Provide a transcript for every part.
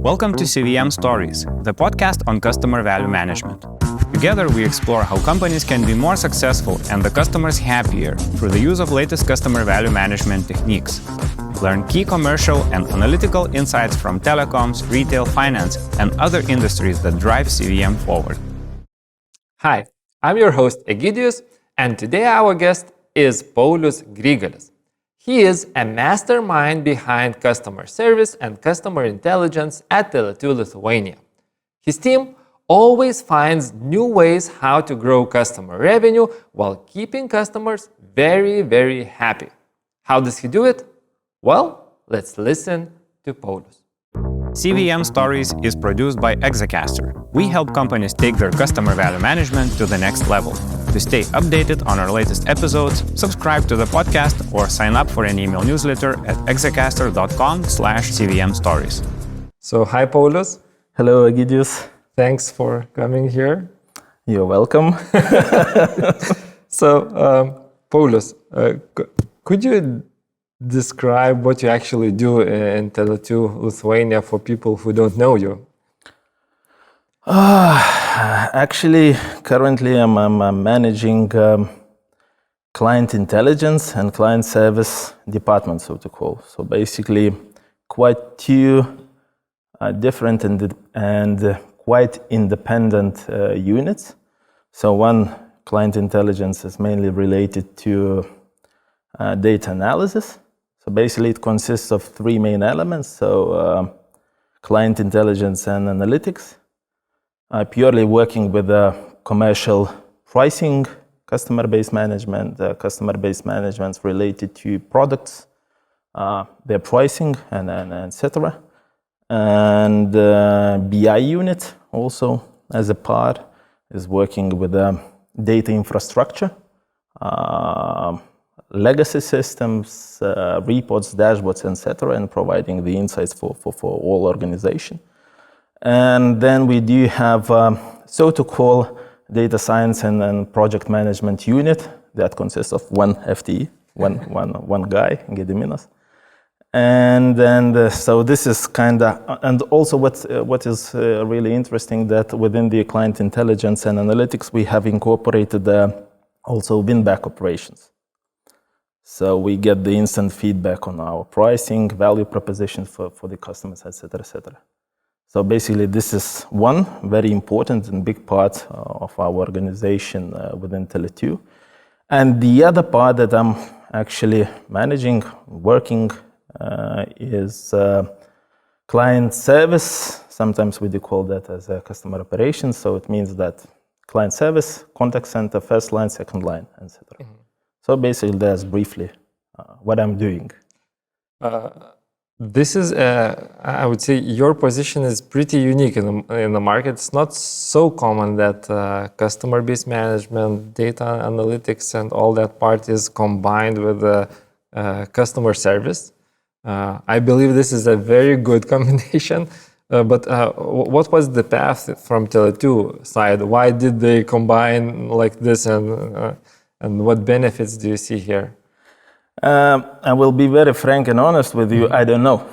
Welcome to CVM Stories, the podcast on customer value management. Together we explore how companies can be more successful and the customers happier through the use of latest customer value management techniques. Learn key commercial and analytical insights from telecoms, retail, finance, and other industries that drive CVM forward. Hi, I'm your host Egidijus, and today our guest is Paulius Grygalis. He is a mastermind behind customer service and customer intelligence at Tele2 Lithuania. His team always finds new ways how to grow customer revenue while keeping customers very, very happy. How does he do it? Well, let's listen to Paulius. CVM Stories is produced by Exacaster. We help companies take their customer value management to the next level. To stay updated on our latest episodes, subscribe to the podcast or sign up for an email newsletter at exacaster.com/CVM Stories. So, hi Paulius. Hello, Egidijus. Thanks for coming here. You're welcome. So, Paulius, could you describe what you actually do in Tele2 Lithuania for people who don't know you? Actually, currently I'm managing client intelligence and client service department, so to call. So basically, quite two different and quite independent units. So one, client intelligence, is mainly related to data analysis. So basically, it consists of three main elements. So client intelligence and analytics. Purely working with commercial pricing, customer-based management, related to products, their pricing, and etc. And BI unit also, as a part, is working with data infrastructure, legacy systems, reports, dashboards, etc., and providing the insights for all organization. And then we do have, so to call, data science and project management unit that consists of one FTE, one guy, Gediminas. And then, so this is kind of, and also what is really interesting, that within the client intelligence and analytics, we have incorporated also win-back operations. So we get the instant feedback on our pricing, value proposition for the customers, etc., etc. So basically, this is one very important and big part of our organization within Tele2. And the other part that I'm actually managing, working, is client service. Sometimes we do call that as a customer operations. So it means that client service, contact center, first line, second line, etc. Mm-hmm. So basically, that's briefly what I'm doing. This is, I would say, your position is pretty unique in the market. It's not so common that customer-based management, data analytics, and all that part is combined with customer service. I believe this is a very good combination. But what was the path from Tele2 side? Why did they combine like this, and what benefits do you see here? I will be very frank and honest with you. I don't know.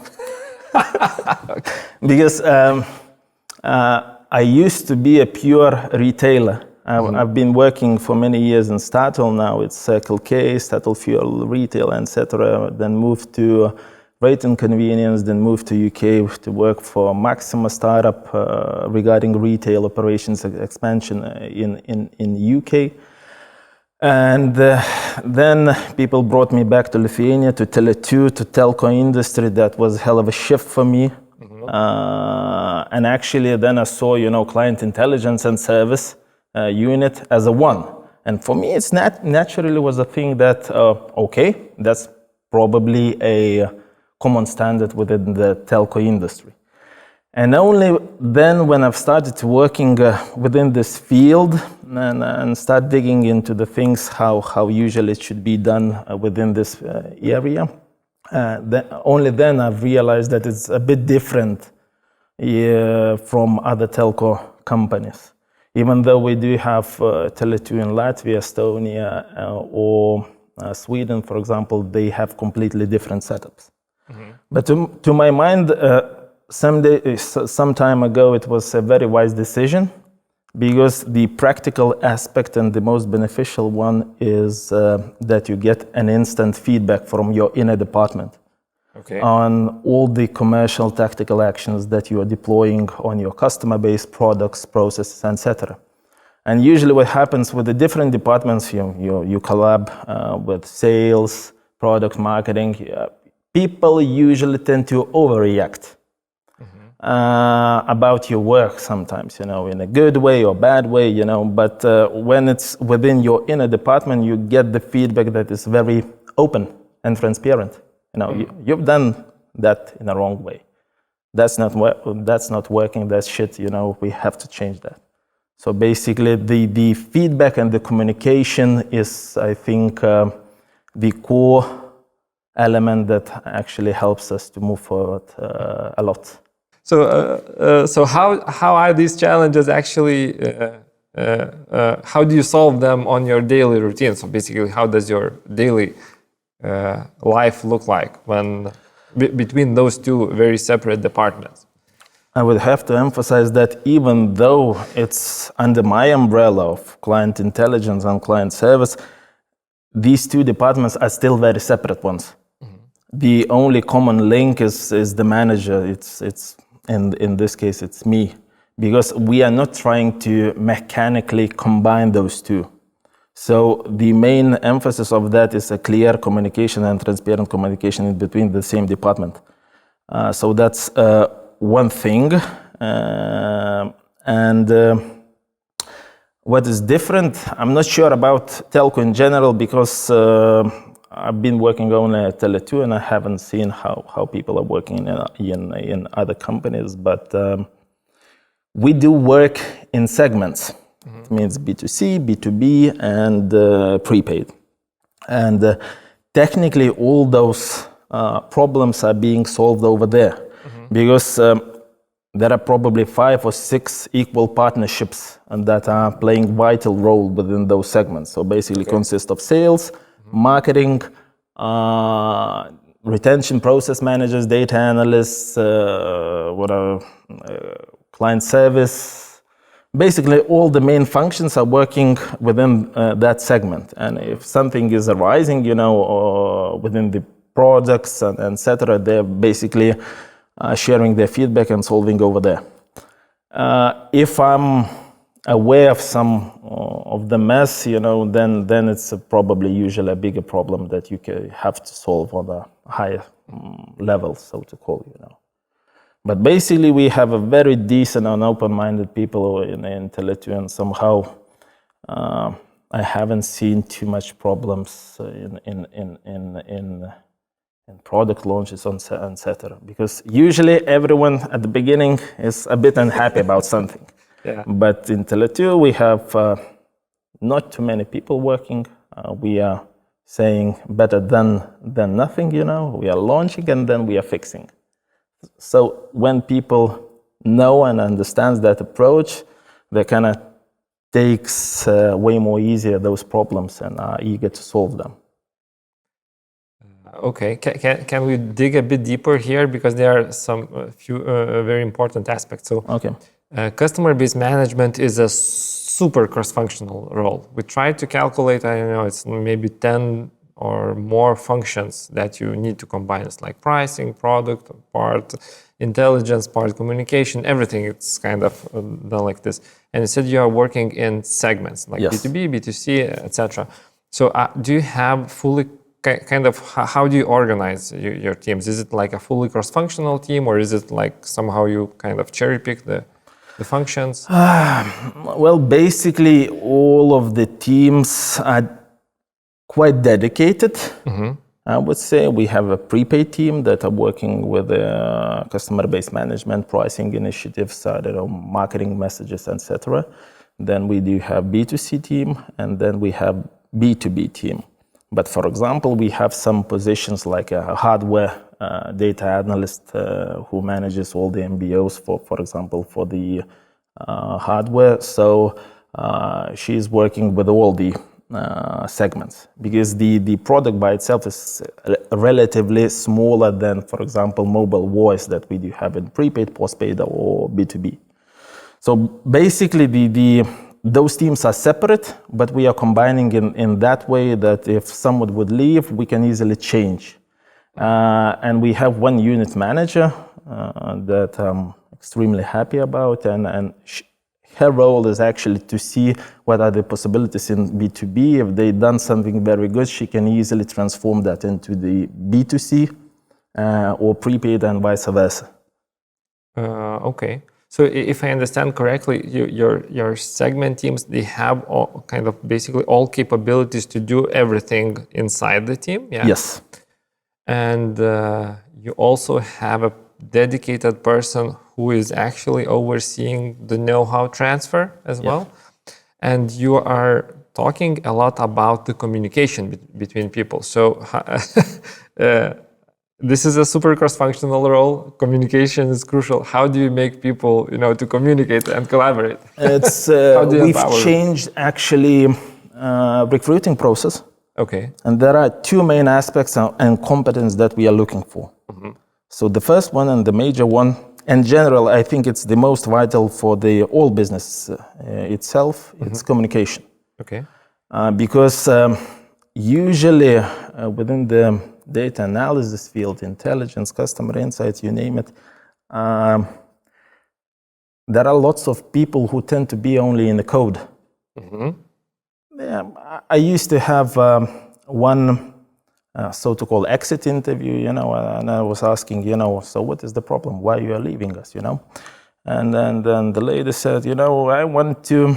Okay. Because I used to be a pure retailer. I've been working for many years in Statoil. Now it's Circle K, Statoil Fuel Retail, etc. Then moved to Rate and Convenience, then moved to UK to work for Maxima startup regarding retail operations expansion in UK. And then people brought me back to Lithuania, to Tele2, to telco industry. That was a hell of a shift for me. Mm-hmm. And actually then I saw, client intelligence and service unit as a one. And for me, it's naturally was a thing that, okay, that's probably a common standard within the telco industry. And only then, when I've started working within this field and start digging into the things, how usually it should be done within this area, only then I've realized that it's a bit different from other telco companies. Even though we do have Tele2 in Latvia, Estonia, or Sweden, for example, they have completely different setups. Mm-hmm. But to my mind, some time ago, it was a very wise decision, because the practical aspect and the most beneficial one is that you get an instant feedback from your inner department on all the commercial tactical actions that you are deploying on your customer base, products, processes, etc. And usually what happens with the different departments, you collab with sales, product marketing, people usually tend to overreact about your work sometimes, in a good way or bad way, but when it's within your inner department, you get the feedback that is very open and transparent. You've done that in a wrong way. That's not working, that's shit, we have to change that. So basically the feedback and the communication is, I think, the core element that actually helps us to move forward a lot. So how are these challenges actually, how do you solve them on your daily routine? So basically, how does your daily life look like when between those two very separate departments? I would have to emphasize that even though it's under my umbrella of client intelligence and client service, these two departments are still very separate ones. The only common link is the manager. It's in this case, it's me, because we are not trying to mechanically combine those two. So the main emphasis of that is a clear communication and transparent communication in between the same department. So that's one thing. What is different, I'm not sure about telco in general, because I've been working only at Tele2 and I haven't seen how people are working in other companies, but we do work in segments. It means B2C, B2B, and prepaid. And technically, all those problems are being solved over there, because there are probably 5 or 6 equal partnerships that are playing vital role within those segments. So basically consist of sales, marketing, retention process managers, data analysts, client service. Basically, all the main functions are working within that segment. And if something is arising, within the products and etc., they're basically sharing their feedback and solving over there. If I'm aware of some of the mess, then it's probably usually a bigger problem that you have to solve on a higher level, so to call. But basically, we have a very decent and open-minded people in Tele2, and somehow I haven't seen too much problems in product launches, etc. Because usually everyone at the beginning is a bit unhappy about something. But in Tele2, we have not too many people working. We are saying better than nothing, We are launching and then we are fixing. So when people know and understand that approach, they kind of takes way more easier those problems and are eager to solve them. Okay, can we dig a bit deeper here, because there are some few very important aspects. So, customer-based management is a super cross-functional role. We tried to calculate, it's maybe 10 or more functions that you need to combine. It's like pricing, product, part intelligence, part communication, everything. It's kind of done like this. And you said you are working in segments like B2B, B2C, etc. So do you have fully how do you organize your teams? Is it like a fully cross-functional team, or is it like somehow you kind of cherry pick the functions? Well, basically all of the teams are quite dedicated. I would say we have a prepaid team that are working with customer-based management, pricing initiatives, marketing messages, etc. Then we do have B2C team, and then we have B2B team. But for example, we have some positions like a hardware data analyst who manages all the MBOs, for example, for the hardware. So she's working with all the segments, because the product by itself is relatively smaller than, for example, mobile voice that we do have in prepaid, postpaid, or B2B. So basically, those teams are separate, but we are combining in that way that if someone would leave, we can easily change. And we have one unit manager that I'm extremely happy about, and her role is actually to see what are the possibilities in B2B. If they've done something very good, she can easily transform that into the B2C or prepaid and vice versa. Okay. So if I understand correctly, your segment teams, they have all, kind of basically all capabilities to do everything inside the team? Yeah? Yes. And you also have a dedicated person who is actually overseeing the know-how transfer as well. And you are talking a lot about the communication between people. So this is a super cross-functional role. Communication is crucial. How do you make people, to communicate and collaborate? It's we've changed actually recruiting process. Okay. And there are two main aspects and competence that we are looking for. Mm-hmm. So the first one and the major one, in general, I think it's the most vital for the all business itself. Mm-hmm. It's communication. Okay. Because usually within the data analysis field, intelligence, customer insights, you name it, there are lots of people who tend to be only in the code. Mm-hmm. Yeah, I used to have one so-called exit interview, and I was asking, so what is the problem? Why you are leaving us, And then the lady said, I want to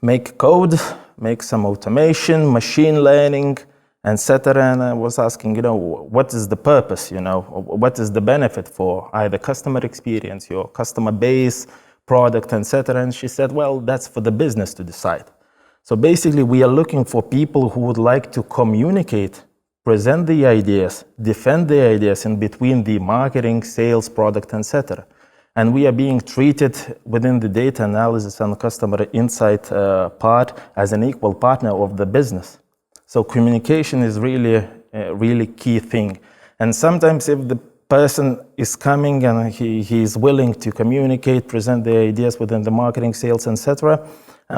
make code, make some automation, machine learning, etc. And I was asking, what is the purpose, what is the benefit for either customer experience, your customer base, product, etc. And she said, well, that's for the business to decide. So basically, we are looking for people who would like to communicate, present the ideas, defend the ideas in between the marketing, sales, product, etc. And we are being treated within the data analysis and customer insight part as an equal partner of the business. So communication is really a really key thing. And sometimes if the person is coming and he is willing to communicate, present the ideas within the marketing, sales, etc.,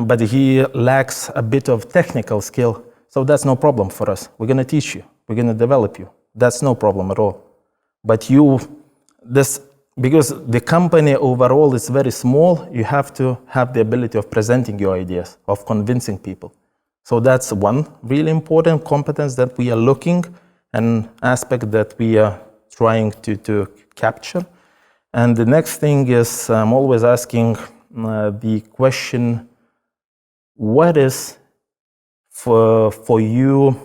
but he lacks a bit of technical skill, so that's no problem for us. We're going to teach you. We're going to develop you. That's no problem at all. But because the company overall is very small, you have to have the ability of presenting your ideas, of convincing people. So that's one really important competence that we are looking, an aspect that we are trying to capture. And the next thing is I'm always asking the question, what is for you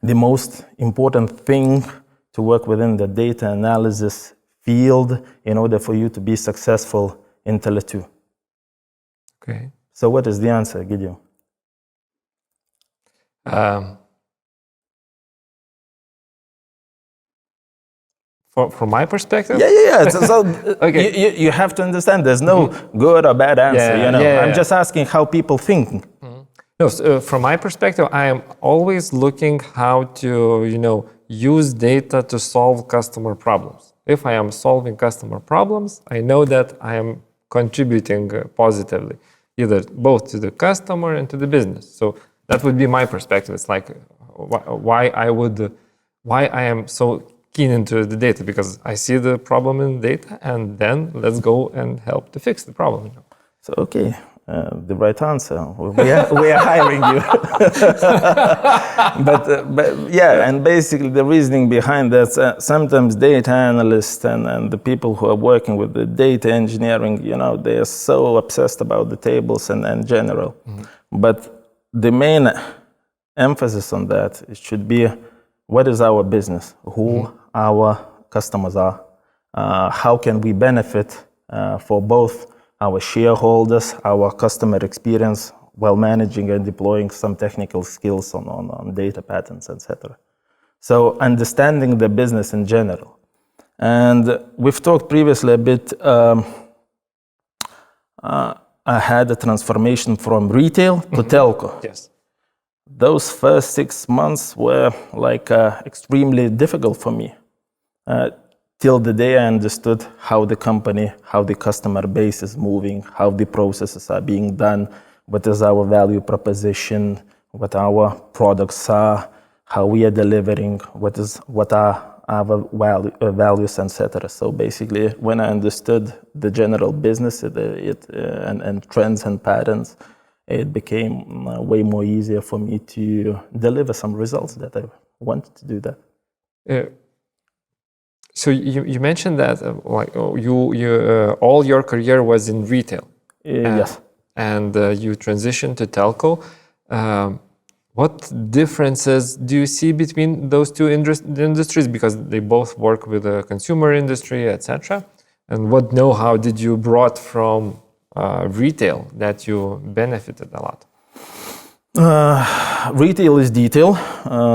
the most important thing to work within the data analysis field in order for you to be successful in Tele2? Okay. So what is the answer, Gideon? From my perspective? Yeah. So Okay. you have to understand there's no good or bad answer. I'm just asking how people think. Mm-hmm. No, so, from my perspective, I am always looking how to, use data to solve customer problems. If I am solving customer problems, I know that I am contributing positively, either both to the customer and to the business. So that would be my perspective. It's like why I am so keen into the data, because I see the problem in data, and then let's go and help to fix the problem. So okay. The right answer. We are hiring you. but yeah, and basically the reasoning behind that, sometimes data analysts and the people who are working with the data engineering, they are so obsessed about the tables and general. Mm-hmm. But the main emphasis on that, it should be, what is our business? Who our customers are? How can we benefit for both our shareholders, our customer experience, while managing and deploying some technical skills on data patterns, etc. So understanding the business in general. And we've talked previously a bit I had a transformation from retail to telco. Yes. Those first 6 months were like extremely difficult for me. Till the day I understood how the company, how the customer base is moving, how the processes are being done, what is our value proposition, what our products are, how we are delivering, what are our values, etc. So basically, when I understood the general business and trends and patterns, it became way more easier for me to deliver some results that I wanted to do that. So you mentioned that all your career was in retail. Yes. And you transitioned to telco. What differences do you see between those two industries? Because they both work with the consumer industry, etc. And what know-how did you brought from retail that you benefited a lot? Retail is detail.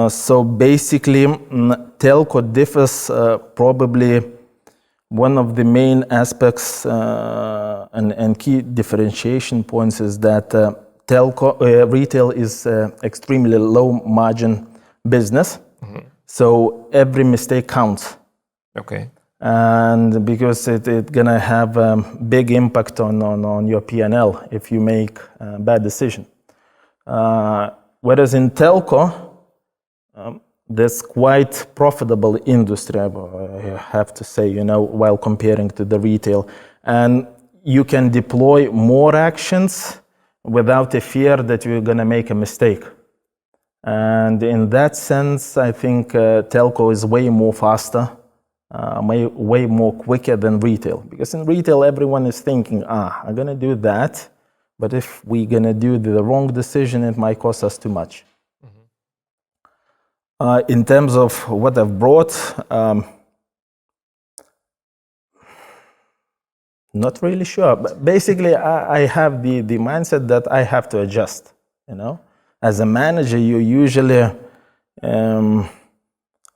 So basically, telco differs probably one of the main aspects and key differentiation points is that retail is extremely low margin business. So every mistake counts. Okay. And because it's gonna have a big impact on your P&L if you make a bad decision. Whereas in telco, that's quite profitable industry, I have to say, while comparing to the retail. And you can deploy more actions without a fear that you're gonna make a mistake. And in that sense, I think telco is way more faster, way more quicker than retail. Because in retail, everyone is thinking, I'm gonna do that, but if we're gonna do the wrong decision, it might cost us too much. In terms of what I've brought, not really sure. But basically, I have the mindset that I have to adjust. As a manager, you usually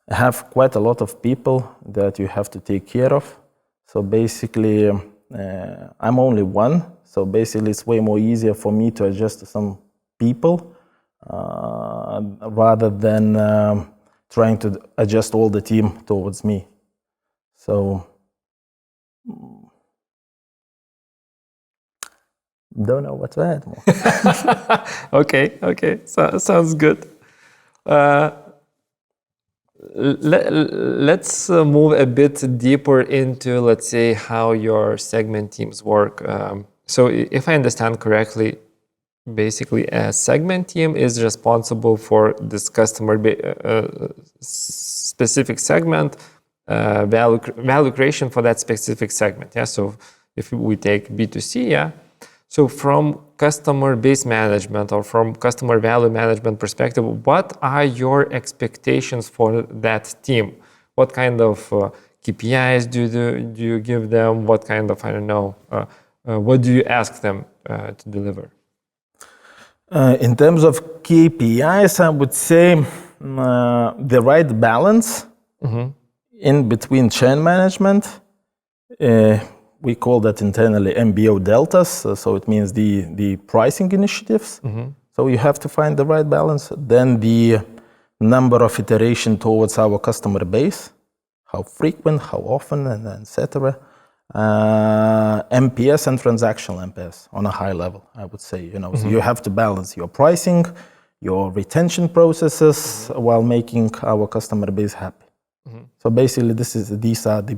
have quite a lot of people that you have to take care of. So basically, I'm only one. So basically, it's way more easier for me to adjust to some people rather than trying to adjust all the team towards me. So, don't know what to add more. Okay. Sounds good. Let's move a bit deeper into, let's say, how your segment teams work. So if I understand correctly, basically a segment team is responsible for this customer specific segment, value creation for that specific segment. Yeah. So if we take B2C, yeah. So from customer base management or from customer value management perspective, what are your expectations for that team? What kind of KPIs do you give them? What kind of, what do you ask them to deliver? In terms of KPIs, I would say the right balance in between churn management. We call that internally MBO deltas. So it means the pricing initiatives. So you have to find the right balance. Then the number of iteration towards our customer base, how frequent, how often, and etc. MPS and transactional MPS on a high level, I would say. So you have to balance your pricing, your retention processes while making our customer base happy. So basically, these are the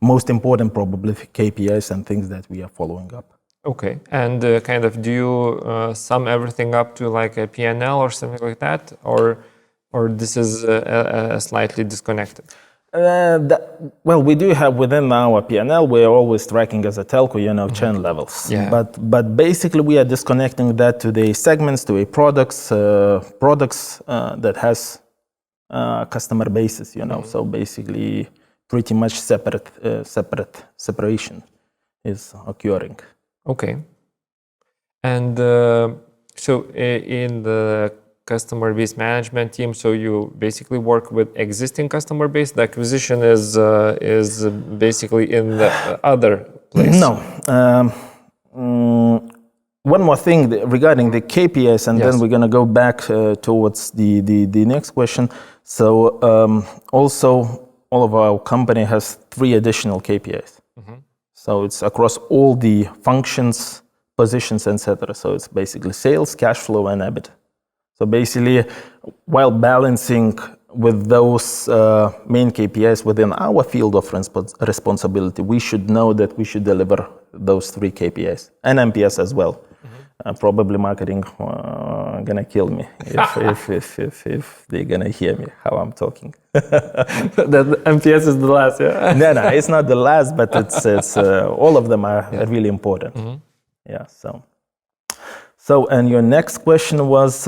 most important probably KPIs and things that we are following up. Okay, and do you sum everything up to like a P&L or something like that, or this is slightly disconnected? We do have within our P&L, we're always tracking as a telco, churn levels. Yeah. But basically, we are disconnecting that to the segments, to a products that has customer bases, So basically, pretty much separation is occurring. Okay. And so in the customer base management team, so you basically work with existing customer base. The acquisition is basically in the other place. No. one more thing regarding the KPIs, and Yes. then we're going to go back towards the next question. So also, all of our company has 3 additional KPIs. So it's across all the functions, positions, etc. So it's basically sales, cash flow, and EBIT. So basically, while balancing with those main KPIs within our field of responsibility, we should know that we should deliver those 3 KPIs and MPS as well. Probably marketing gonna kill me if they're gonna hear me how I'm talking. That MPS is the last, yeah? No, it's not the last, but it's all of them are really important. Yeah. So, and your next question was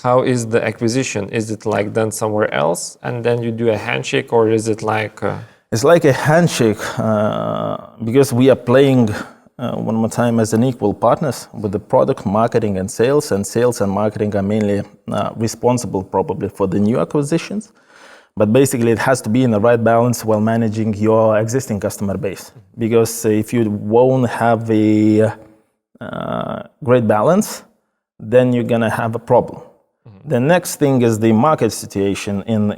how is the acquisition? Is it like done somewhere else and then you do a handshake, or is it like? It's like a handshake because we are playing one more time as an equal partners with the product, marketing, and sales. And sales and marketing are mainly responsible probably for the new acquisitions. But basically, it has to be in the right balance while managing your existing customer base. Because if you won't have a great balance, then you're gonna have a problem. The next thing is the market situation in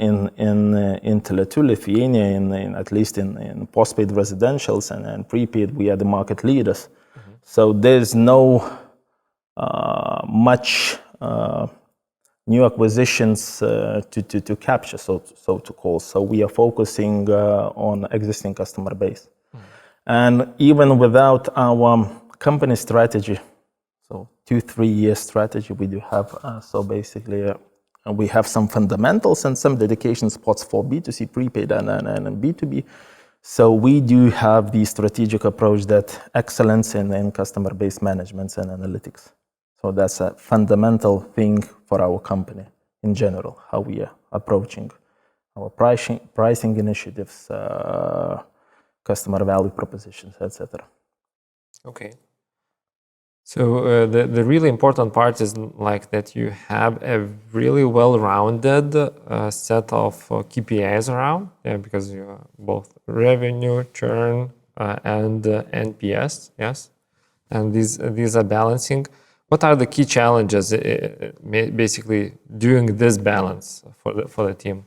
Tele2 Lithuania, at least in postpaid residentials and prepaid, we are the market leaders. So there's no much new acquisitions to capture, so to call. So we are focusing on existing customer base. And even without our company strategy, so 2-3 year strategy we do have. So basically, we have some fundamentals and some dedication spots for B2C prepaid and B2B. So we do have the strategic approach that excellence in customer base management and analytics. So that's a fundamental thing for our company in general, how we are approaching our pricing initiatives, customer value propositions, etc. Okay. So the really important part is like that you have a really well-rounded set of KPIs around, because you have both revenue, churn, and NPS, yes, and these are balancing. What are the key challenges, basically doing this balance for the team?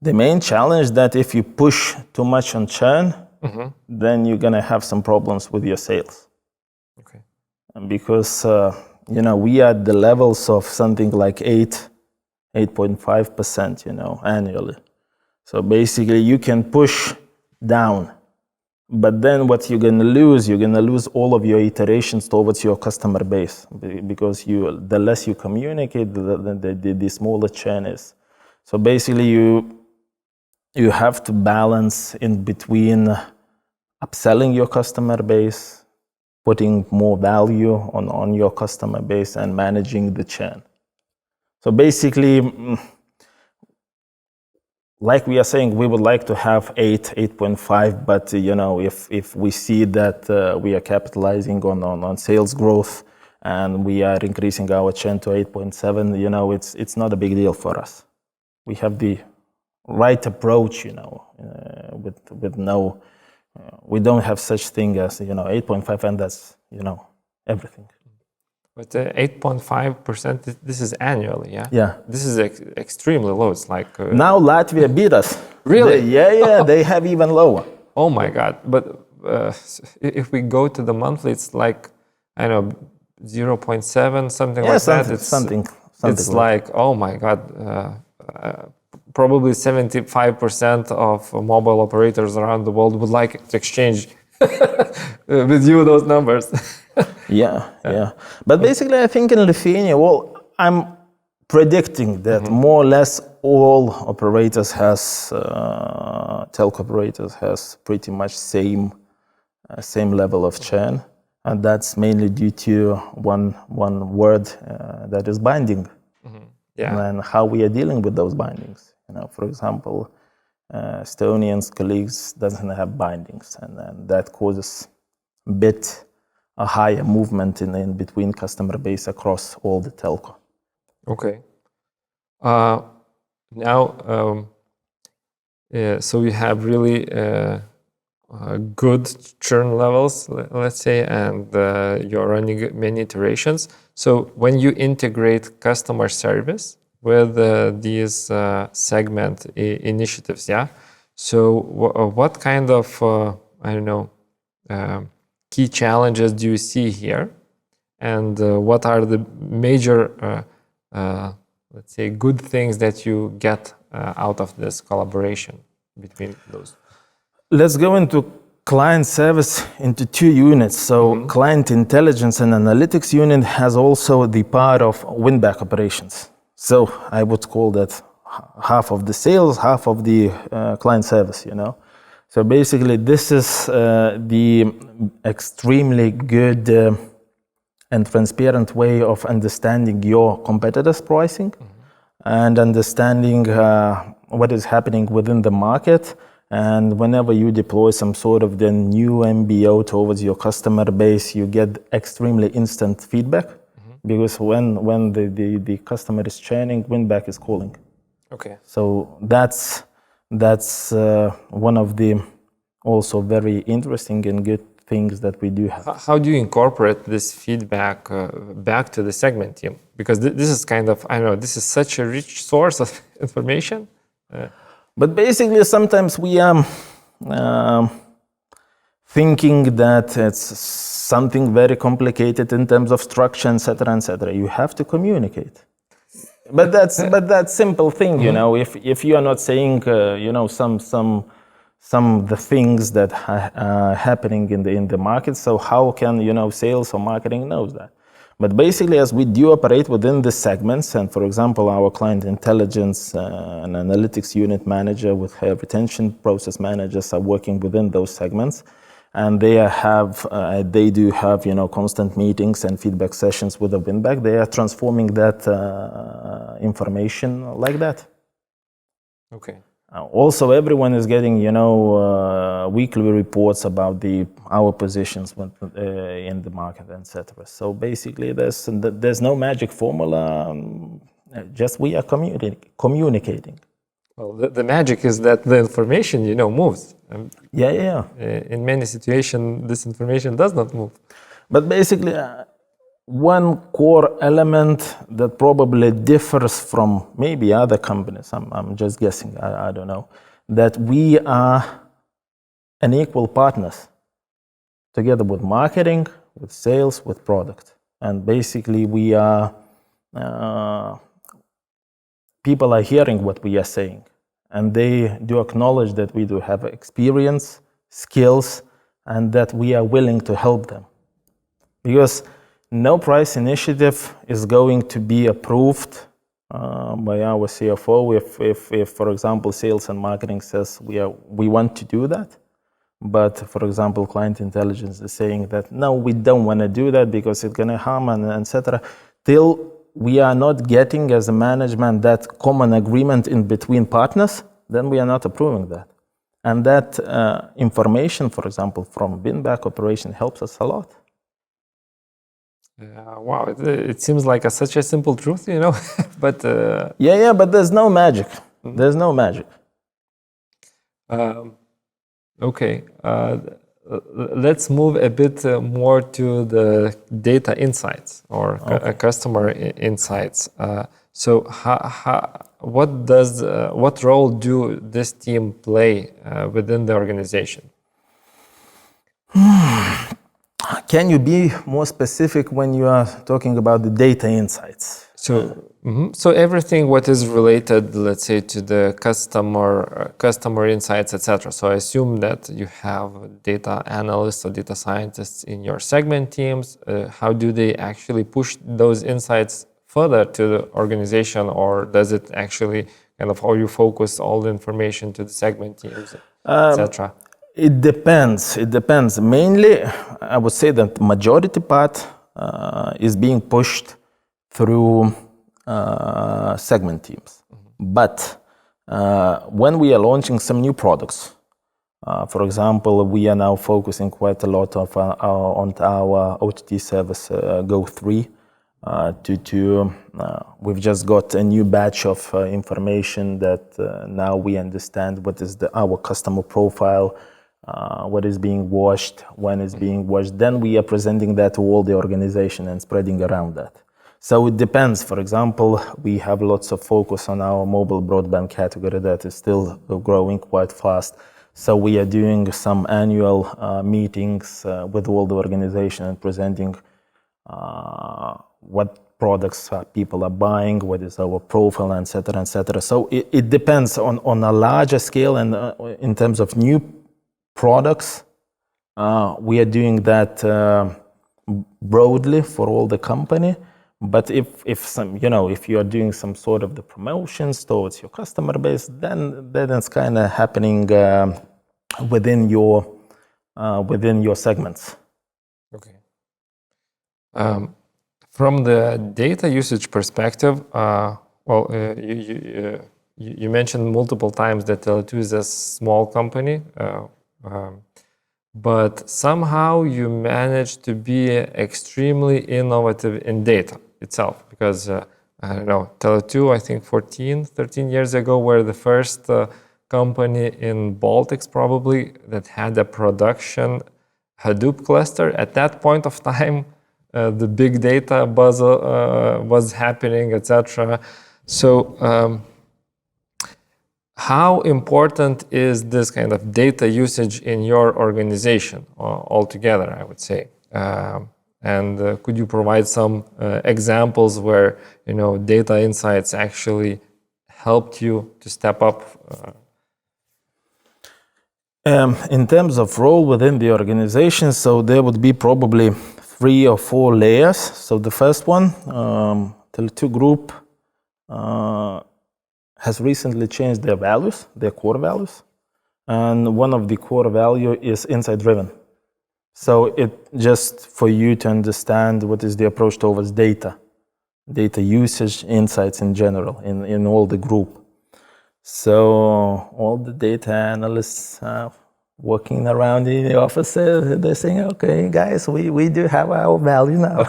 The main challenge that if you push too much on churn, then you're gonna have some problems with your sales. Okay. And because we are at the levels of something like 8.5%, annually. So basically, you can push down, but then what you're gonna lose all of your iterations towards your customer base, because the less you communicate, the smaller churn is. So basically, you have to balance in between upselling your customer base, putting more value on your customer base, and managing the churn. So basically, like we are saying, we would like to have 8.5, but if we see that we are capitalizing on sales growth and we are increasing our churn to 8.7, it's not a big deal for us. We have the right approach, with no, we don't have such thing as 8.5, and that's everything. But 8.5%, this is annually, yeah? Yeah. This is extremely low. It's like now Latvia beat us. Really? They have even lower. Oh my God! But if we go to the monthly, it's like 0.7, something like that. It's something it's like oh my God. Probably 75% of mobile operators around the world would like to exchange with you those numbers. Yeah. But basically, I think in Lithuania, I'm predicting that more or less all operators telco operators has pretty much same level of churn, and that's mainly due to one word that is binding, and how we are dealing with those bindings. For example, Estonians colleagues doesn't have bindings, and that causes a higher movement in between customer base across all the telco. Okay. Now, So you have really good churn levels, let's say, and you're running many iterations. So when you integrate customer service with these segment initiatives, yeah. So what kind of key challenges do you see here, and what are the major, let's say, good things that you get out of this collaboration between those? Let's go into client service into two units. So client intelligence and analytics unit has also the part of win-back operations. So I would call that half of the sales, half of the client service, So basically this is the extremely good and transparent way of understanding your competitors' pricing and understanding what is happening within the market. And whenever you deploy some sort of the new MBO towards your customer base, you get extremely instant feedback because when the customer is churning, win-back is calling. Okay. So that's one of the also very interesting and good things that we do have. How do you incorporate this feedback back to the segment team? Because this is kind of, this is such a rich source of information. But basically, sometimes we are thinking that it's something very complicated in terms of structure, etc., etc. You have to communicate. But that's simple thing, If you are not saying, some of the things that are happening in the market, so how can sales or marketing knows that? But basically, as we do operate within the segments, and for example, our client intelligence and analytics unit manager with her retention process managers are working within those segments, and they do have constant meetings and feedback sessions with the win-back. They are transforming that information like that. Okay. Also, everyone is getting weekly reports about our positions in the market, etc. So basically, there's no magic formula. Just we are communicating. Well, the magic is that the information moves. Yeah. In many situations, this information does not move. But basically, one core element that probably differs from maybe other companies, I'm just guessing, I don't know, that we are an equal partners together with marketing, with sales, with product. And basically we are, people are hearing what we are saying, and they do acknowledge that we do have experience, skills, and that we are willing to help them. Because no price initiative is going to be approved by our CFO if, for example, sales and marketing says we want to do that. But, for example, client intelligence is saying that, no, we don't want to do that because it's going to harm, and etc. Till we are not getting, as a management, that common agreement in between partners, then we are not approving that. And that information, for example, from win-back operation helps us a lot. Wow, it seems like such a simple truth, but... Yeah, but there's no magic. There's no magic. Okay, let's move a bit more to the data insights or customer insights. So what role do this team play within the organization? Can you be more specific when you are talking about the data insights? So everything what is related, let's say, to the customer insights, etc. So I assume that you have data analysts or data scientists in your segment teams. How do they actually push those insights further to the organization, or does it actually kind of how you focus all the information to the segment teams, etc.? It depends. It depends. Mainly, I would say that the majority part is being pushed through segment teams. But when we are launching some new products, for example, we are now focusing quite a lot on our OTT service Go3, We've just got a new batch of information that now we understand what is our customer profile, what is being watched, when it's being watched. Then we are presenting that to all the organization and spreading around that. So it depends. For example, we have lots of focus on our mobile broadband category that is still growing quite fast. So we are doing some annual meetings with all the organization and presenting what products people are buying, what is our profile, et cetera, et cetera. So it depends on a larger scale, and in terms of new products, we are doing that broadly for all the company. But if some, if you are doing some sort of the promotions towards your customer base, then it's kind of happening within your segments. Okay. From the data usage perspective, you mentioned multiple times that Tele2 is a small company, but somehow you managed to be extremely innovative in data itself, because I don't know, Tele2, I think 13 years ago, were the first company in Baltics probably that had a production Hadoop cluster. At that point of time, the big data buzz was happening, etc. So how important is this kind of data usage in your organization altogether, I would say? And could you provide some examples where data insights actually helped you to step up? In terms of role within the organization, so there would be probably 3 or 4 layers. So the first one, Tele2 Group has recently changed their values, their core values. And one of the core value is insight-driven. So it just for you to understand what is the approach towards data usage, insights in general, in all the group. So all the data analysts working around in the office, they're saying, okay, guys, we do have our value now.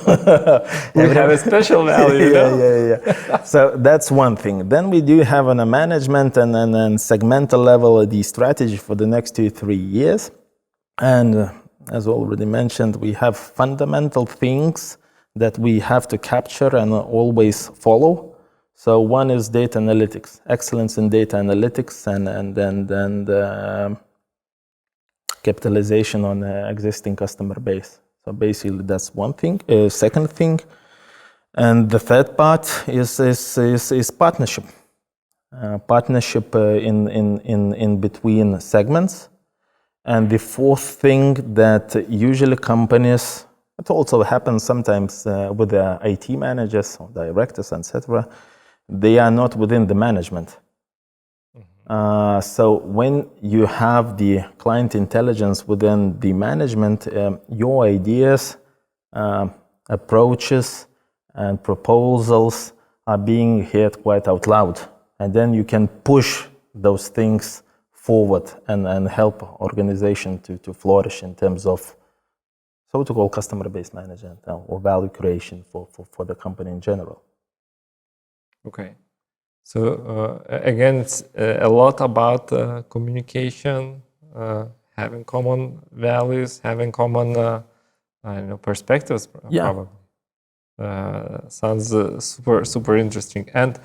We have a special value now. Yeah. So that's one thing. Then we do have on a management and segmental level the strategy for the next 2-3 years. And as already mentioned, we have fundamental things that we have to capture and always follow. So one is data analytics, excellence in data analytics, and then capitalization on existing customer base. So basically that's one thing. Second thing, and the third part is partnership. Partnership in between segments. And the fourth thing that usually companies, it also happens sometimes with the IT managers or directors, etc. They are not within the management. So when you have the client intelligence within the management, your ideas, approaches, and proposals are being heard quite out loud. And then you can push those things forward and help organization to flourish in terms of so to call customer-based management or value creation for the company in general. Okay. So again, it's a lot about communication, having common values, having common perspectives. Probably sounds super interesting. And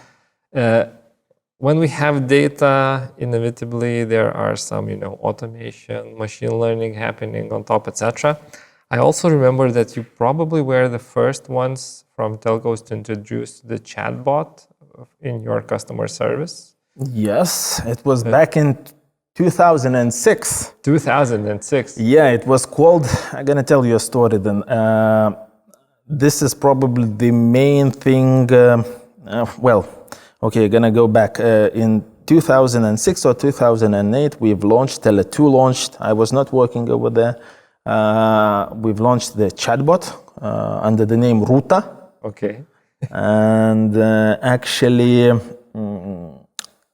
when we have data, inevitably there are some automation, machine learning happening on top, etc. I also remember that you probably were the first ones from telcos to introduce the chatbot in your customer service. Yes, it was back in 2006. 2006. Yeah, it was called, I'm going to tell you a story then. This is probably the main thing, okay, going to go back. In 2006 or 2008, we've launched, Tele2 launched, I was not working over there. We've launched the chatbot under the name Ruta. Okay. And actually,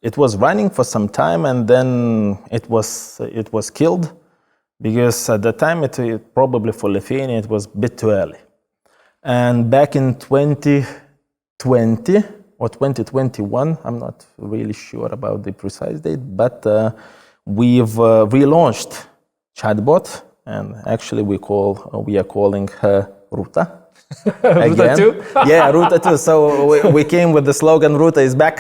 it was running for some time, and then it was killed because at the time, it probably for Lithuania, it was a bit too early. And back in 2020 or 2021, I'm not really sure about the precise date, but we've relaunched chatbot, and actually we are calling her Ruta. Ruta 2? Yeah, Ruta 2. So we came with the slogan, Ruta is back.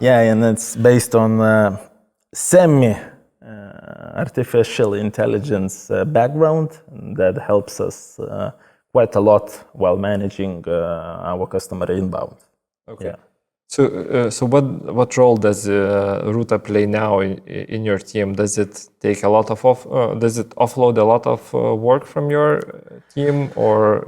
Yeah, and it's based on artificial intelligence background that helps us quite a lot while managing our customer inbound. Okay. Yeah. So what role does Ruta play now in your team? Does it take a lot of does it offload a lot of work from your team, or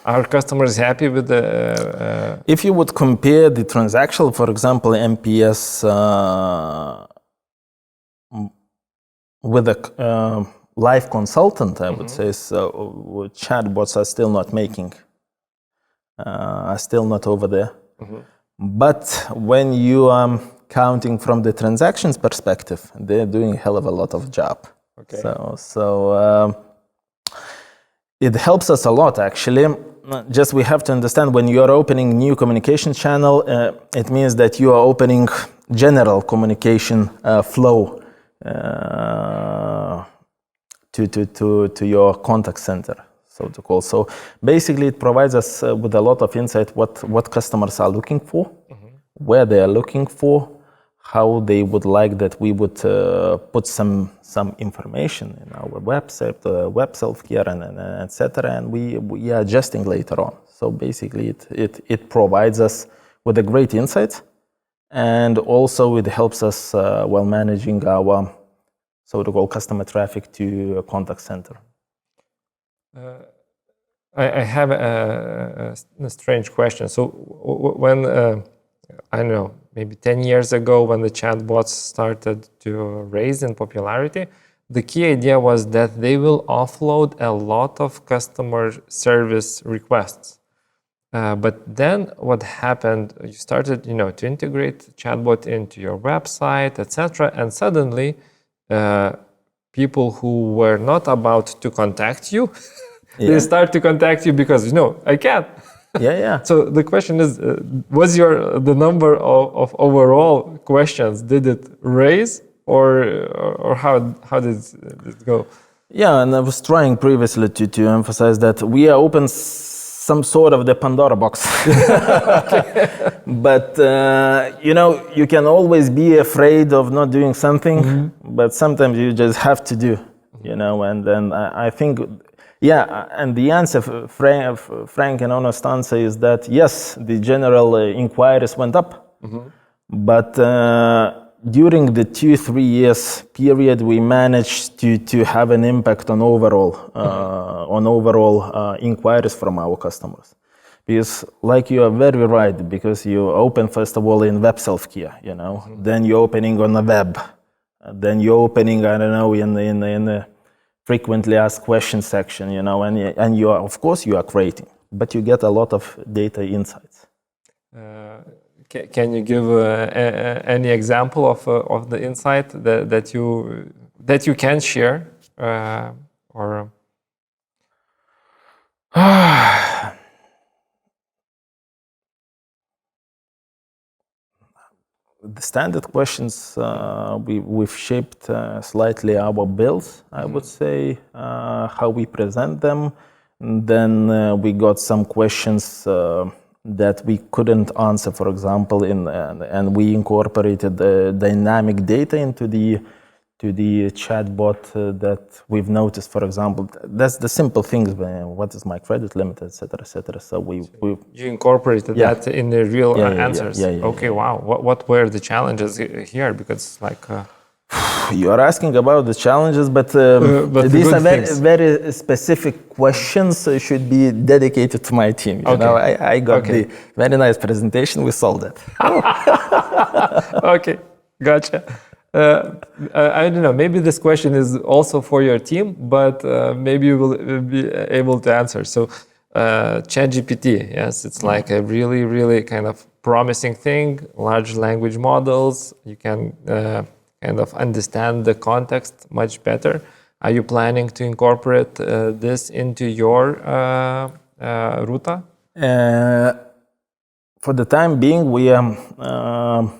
are customers happy with the? If you would compare the transactional, for example, MPS with a live consultant, I would say, so chatbots are still not making, are still not over there. But when you are counting from the transactions perspective, they're doing a hell of a lot of job. Okay. So it helps us a lot, actually. Just we have to understand, when you are opening new communication channel, it means that you are opening general communication flow to your contact center, so to call. So basically, it provides us with a lot of insight what customers are looking for, where they are looking for, how they would like that we would put some information in our website, web self-care, and etc. And we are adjusting later on. So basically, it provides us with a great insight, and also it helps us while managing our so-to-call customer traffic to a contact center. I have a strange question. So when, I don't know, maybe 10 years ago, when the chatbots started to raise in popularity, the key idea was that they will offload a lot of customer service requests. But then what happened, you started, to integrate chatbot into your website, etc. And suddenly, people who were not about to contact you, they start to contact you because, I can't. Yeah. So the question is, was the number of overall questions, did it raise, or how did it go? Yeah, and I was trying previously to emphasize that we are open some sort of the Pandora box. But, you can always be afraid of not doing something, but sometimes you just have to do, and then I think, and the answer, frank and honest answer is that, yes, the general inquiries went up, but during the 2-3 years period, we managed to have an impact on overall inquiries from our customers. Because, like, you are very right, because you open first of all in web self-care, then you're opening on the web, then you're opening, I don't know, in the frequently asked questions section, and you are, of course, you are creating, but you get a lot of data insights. Can you give any example of the insight that you can share, or? The standard questions, we've shaped slightly our builds, I would say, how we present them. Then we got some questions that we couldn't answer, for example, and we incorporated the dynamic data into the chatbot that we've noticed. For example, that's the simple things. What is my credit limit, etc., etc. So you incorporated that in the real answers. Yeah. Wow. What were the challenges here? Because you are asking about the challenges, but these are very specific questions. So should be dedicated to my team. I got the very nice presentation. We solved it. Okay, gotcha. I don't know, maybe this question is also for your team, but maybe you will be able to answer. So ChatGPT, yes, it's like a really, really kind of promising thing, large language models. You can kind of understand the context much better. Are you planning to incorporate this into your Ruta? For the time being, we are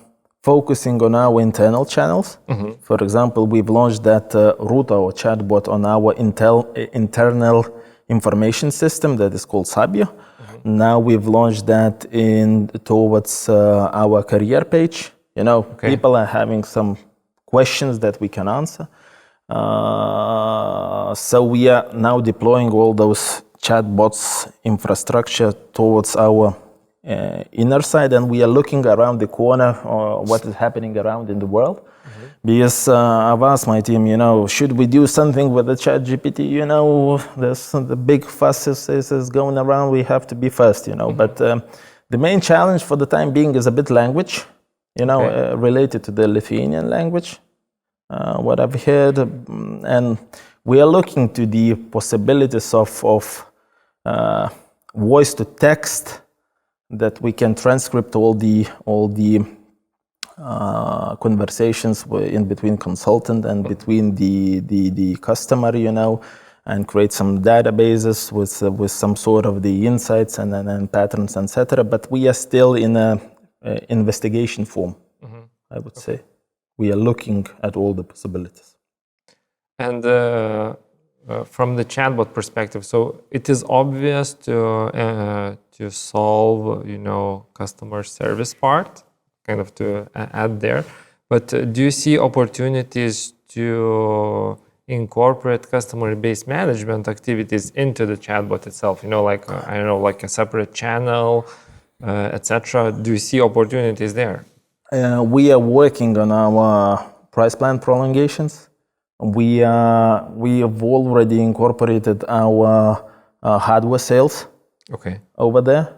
focusing on our internal channels. For example, we've launched that Ruta or chatbot on our internal information system that is called Sabio. Now we've launched that towards our career page. People are having some questions that we can answer. So we are now deploying all those chatbots infrastructure towards our inner side, and we are looking around the corner what is happening around in the world. Because I've asked my team, should we do something with the ChatGPT? There's the big fuss is going around. We have to be first, But the main challenge for the time being is a bit language, related to the Lithuanian language. What I've heard, and we are looking to the possibilities of voice to text, that we can transcript all the conversations in between consultant and between the customer, and create some databases with some sort of the insights and patterns, etc. But we are still in a investigation form, I would say. We are looking at all the possibilities. And from the chatbot perspective, so it is obvious to solve, customer service part, kind of to add there. But do you see opportunities to incorporate customer base management activities into the chatbot itself? Like a separate channel, etc. Do you see opportunities there? We are working on our price plan prolongations. We have already incorporated our hardware sales over there.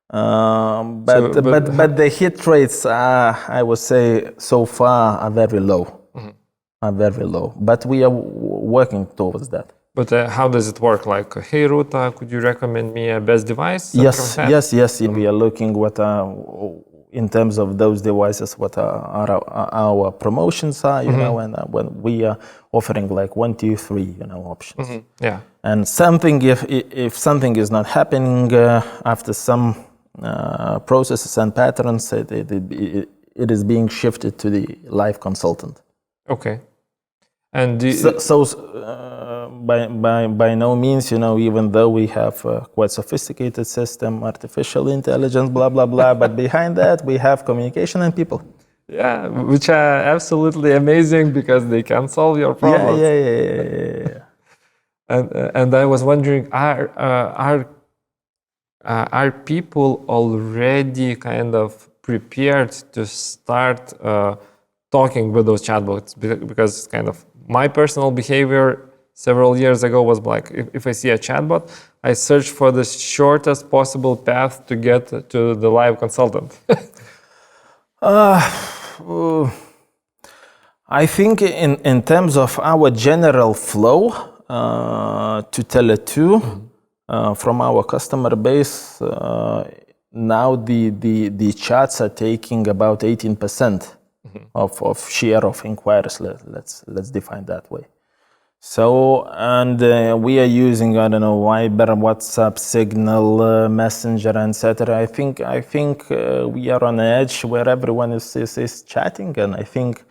But the hit rates I would say so far are very low. But we are working towards that. But how does it work? Like, hey Ruta, could you recommend me a best device? Yes. We are looking what in terms of those devices, what our promotions are, and when we are offering like 1, 2, 3, options. And something, if something is not happening after some processes and patterns, it is being shifted to the live consultant. Okay. And by no means, even though we have a quite sophisticated system, artificial intelligence, blah, blah, blah, but behind that we have communication and people. Yeah, which are absolutely amazing because they can solve your problems. Yeah. And I was wondering, are people already kind of prepared to start talking with those chatbots? Because kind of my personal behavior several years ago was like, if I see a chatbot, I search for the shortest possible path to get to the live consultant. I think in terms of our general flow to Tele2 from our customer base, now the chats are taking about 18% of share of inquiries. Let's define that way. So, and we are using, Viber, WhatsApp, Signal, Messenger, etc. I think we are on the edge where everyone is chatting, and I think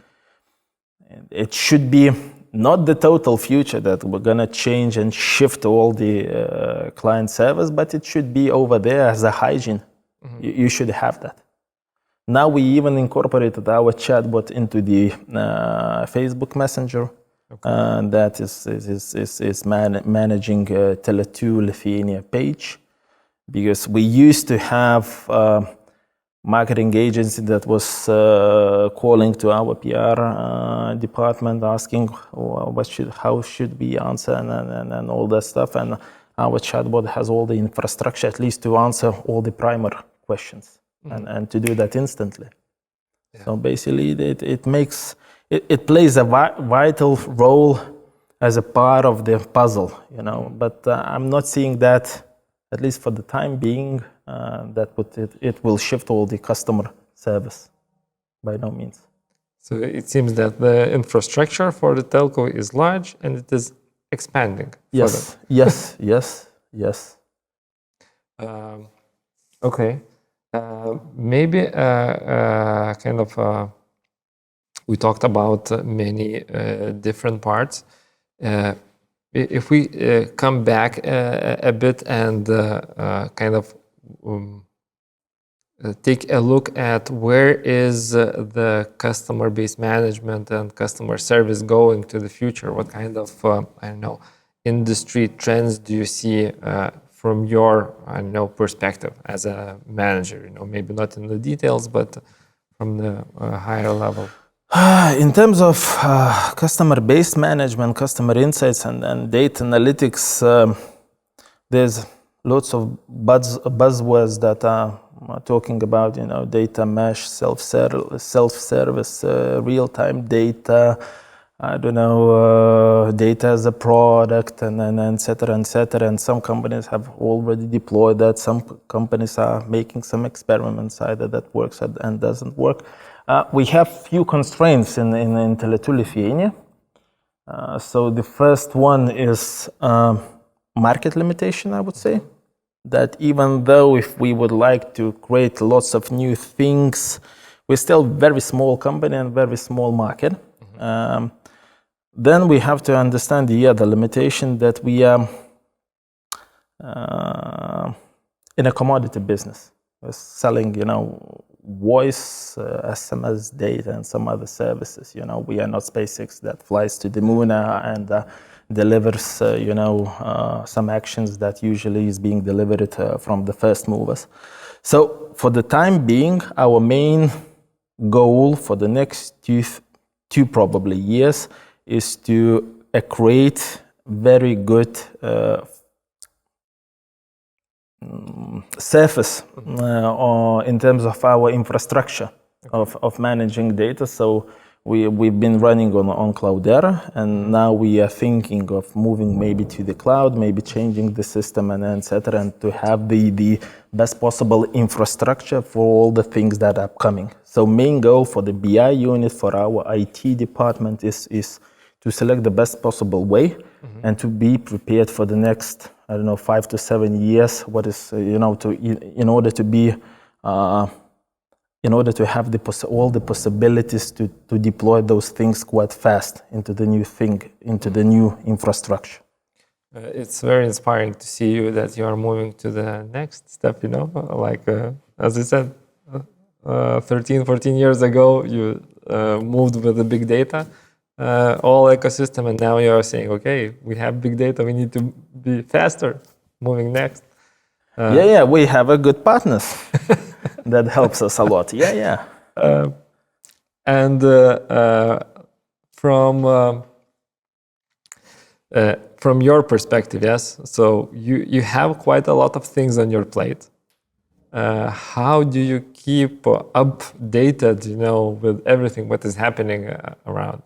it should be not the total future that we're gonna change and shift all the client service, but it should be over there as a hygiene. You should have that. Now we even incorporated our chatbot into the Facebook Messenger. That is managing Tele2 Lithuania page, because we used to have marketing agency that was calling to our PR department asking how should we answer and all that stuff, and our chatbot has all the infrastructure at least to answer all the primary questions and to do that instantly. So basically it plays a vital role as a part of the puzzle, But I'm not seeing that, at least for the time being, that it will shift all the customer service, by no means. So it seems that the infrastructure for the telco is large and it is expanding. Yes, yes, yes, yes. Okay. Maybe we talked about many different parts. If we come back a bit and take a look at where is the customer base management and customer service going to the future, what kind of industry trends do you see from your perspective as a manager? Maybe not in the details, but from the higher level. In terms of customer-based management, customer insights, and data analytics, there's lots of buzzwords that are talking about, data mesh, self-service, real-time data, data as a product, and et cetera, et cetera. And some companies have already deployed that. Some companies are making some experiments, either that works and doesn't work. We have few constraints in Tele2 Lithuania. So the first one is market limitation, I would say. That even though if we would like to create lots of new things, we're still very small company and very small market. Then we have to understand the other limitation that we are in a commodity business. We're selling, voice, SMS data, and some other services. We are not SpaceX that flies to the moon and delivers, some actions that usually is being delivered from the first movers. So for the time being, our main goal for the next two probably years is to create very good surface in terms of our infrastructure of managing data. So we've been running on Cloudera, and now we are thinking of moving maybe to the cloud, maybe changing the system, and etc., and to have the best possible infrastructure for all the things that are coming. So main goal for the BI unit, for our IT department is to select the best possible way and to be prepared for the next 5 to 7 years. What is in order to have all the possibilities to deploy those things quite fast into the new thing, into the new infrastructure. It's very inspiring to see you that you are moving to the next step, like as I said, 13, 14 years ago, you moved with the big data, all ecosystem, and now you are saying, okay, we have big data, we need to be faster, moving next. We have a good partners. That helps us a lot. From your perspective, yes. So you have quite a lot of things on your plate. How do you keep updated, with everything what is happening around?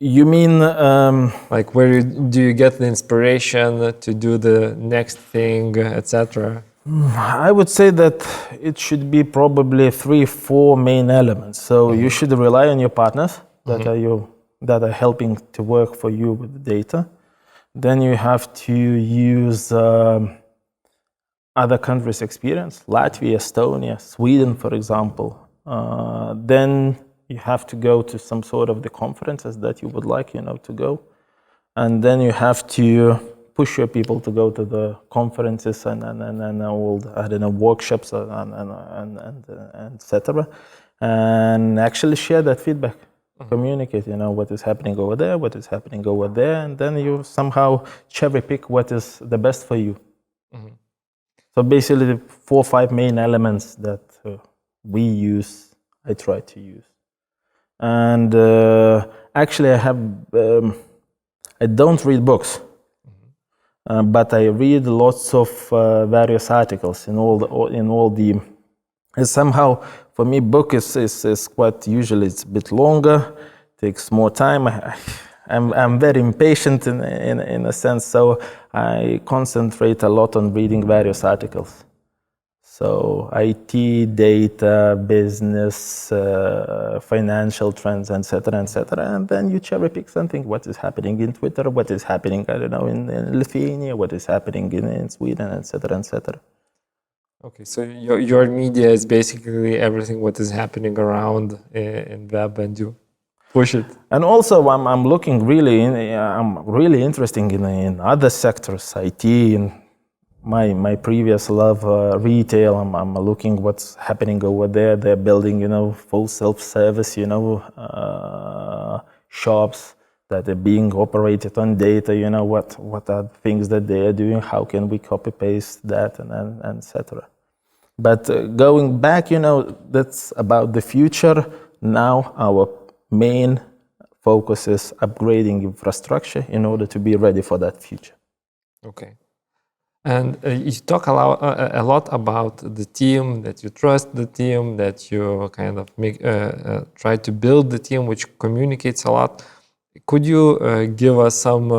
You mean like where do you get the inspiration to do the next thing, etc.? I would say that it should be probably 3-4 main elements. So you should rely on your partners that are helping to work for you with the data. Then you have to use other countries' experience, Latvia, Estonia, Sweden, for example. Then you have to go to some sort of the conferences that you would like, to go. And then you have to push your people to go to the conferences and all, workshops and etc. And actually share that feedback, communicate, what is happening over there, what is happening over there, and then you somehow cherry pick what is the best for you. So basically, the 4 or 5 main elements that I try to use. And actually, I don't read books. But I read lots of various articles in all the. And somehow, for me, book is quite usually it's a bit longer, takes more time. I'm very impatient in a sense, so I concentrate a lot on reading various articles. So IT, data, business, financial trends, etc., etc. And then you cherry pick something. What is happening in Twitter? What is happening, I don't know, in Lithuania? What is happening in Sweden, etc., etc. Okay, so your media is basically everything what is happening around in web, and you push it. And also, I'm looking really, I'm really interested in other sectors, IT, and my previous love, retail. I'm looking what's happening over there. They're building, full self-service, shops that are being operated on data. What are things that they are doing? How can we copy paste that and etc. But going back, that's about the future. Now our main focus is upgrading infrastructure in order to be ready for that future. Okay. And you talk a lot about the team, that you trust the team, that you kind of try to build the team which communicates a lot. Could you give us some,